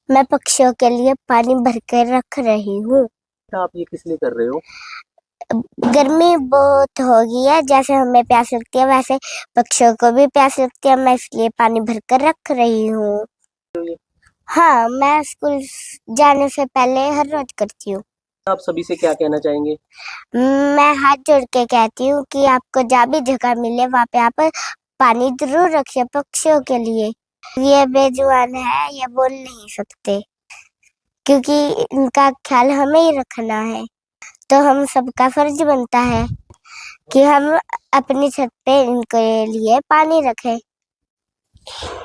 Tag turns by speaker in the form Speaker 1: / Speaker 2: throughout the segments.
Speaker 1: मैं पक्षियों के लिए पानी भर कर रख रही हूँ।
Speaker 2: आप ये किस लिए कर रहे हो?
Speaker 1: गर्मी बहुत हो गई है, जैसे हमें प्यास लगती है वैसे पक्षियों को भी प्यास लगती है, मैं इसलिए पानी भर कर रख रही हूँ। हाँ, मैं स्कूल जाने से पहले हर रोज करती हूँ।
Speaker 2: आप सभी से क्या कहना चाहेंगे?
Speaker 1: मैं हाथ जोड़ के कहती हूँ कि आपको जहाँ भी जगह मिले वहाँ पे आप पानी जरूर रखिए पक्षियों के लिए। ये बेजुबान है, ये बोल नहीं सकते, क्योंकि इनका ख्याल हमें ही रखना है। तो हम सबका फर्ज बनता है कि हम अपनी छत पे इनके लिए पानी रखें।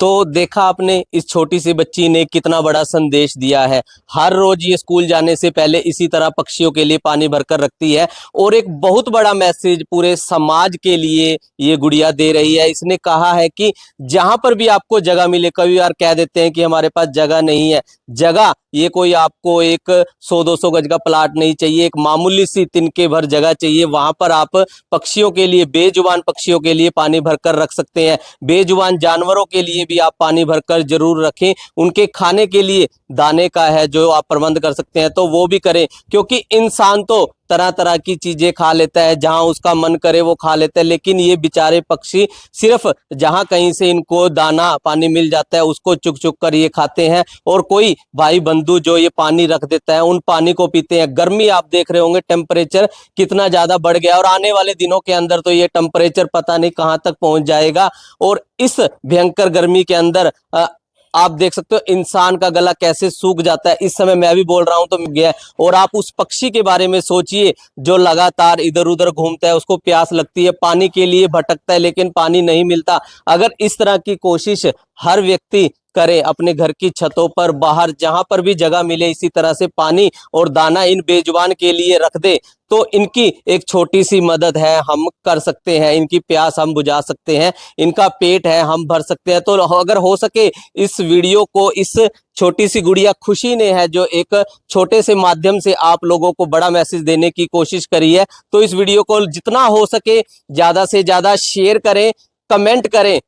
Speaker 2: तो देखा आपने, इस छोटी सी बच्ची ने कितना बड़ा संदेश दिया है। हर रोज ये स्कूल जाने से पहले इसी तरह पक्षियों के लिए पानी भरकर रखती है और एक बहुत बड़ा मैसेज पूरे समाज के लिए ये गुड़िया दे रही है। इसने कहा है कि जहां पर भी आपको जगह मिले, कई बार कह देते हैं कि हमारे पास जगह नहीं है। जगह ये कोई आपको एक 100-200 गज का प्लाट नहीं चाहिए, एक मामूली सी तिनके भर जगह चाहिए। वहां पर आप पक्षियों के लिए, बेजुबान पक्षियों के लिए पानी भरकर रख सकते हैं। बेजुबान जानवरों के लिए भी आप पानी भरकर जरूर रखें। उनके खाने के लिए दाने का है जो आप प्रबंध कर सकते हैं तो वो भी करें, क्योंकि इंसान तो तरह तरह की चीजें खा लेता है, जहां उसका मन करे वो खा लेता है, लेकिन ये बेचारे पक्षी सिर्फ जहां कहीं से इनको दाना पानी मिल जाता है उसको चुग चुग कर ये खाते हैं। और कोई भाई बंधु जो ये पानी रख देता है उन पानी को पीते हैं। गर्मी आप देख रहे होंगे, टेम्परेचर कितना ज्यादा बढ़ गया और आने वाले दिनों के अंदर तो ये टेम्परेचर पता नहीं कहां तक पहुंच जाएगा। और इस भयंकर गर्मी के अंदर आप देख सकते हो इंसान का गला कैसे सूख जाता है। इस समय मैं भी बोल रहा हूं तो गया। और आप उस पक्षी के बारे में सोचिए जो लगातार इधर उधर घूमता है, उसको प्यास लगती है, पानी के लिए भटकता है लेकिन पानी नहीं मिलता। अगर इस तरह की कोशिश हर व्यक्ति करे अपने घर की छतों पर, बाहर जहां पर भी जगह मिले, इसी तरह से पानी और दाना इन बेजुबान के लिए रख दे, तो इनकी एक छोटी सी मदद है, हम कर सकते हैं। इनकी प्यास हम बुझा सकते हैं, इनका पेट है हम भर सकते हैं। तो अगर हो सके इस वीडियो को इस छोटी सी गुड़िया खुशी ने है जो एक छोटे से माध्यम से आप लोगों को बड़ा मैसेज देने की कोशिश करी है, तो इस वीडियो को जितना हो सके ज्यादा से ज्यादा शेयर करें, कमेंट करें।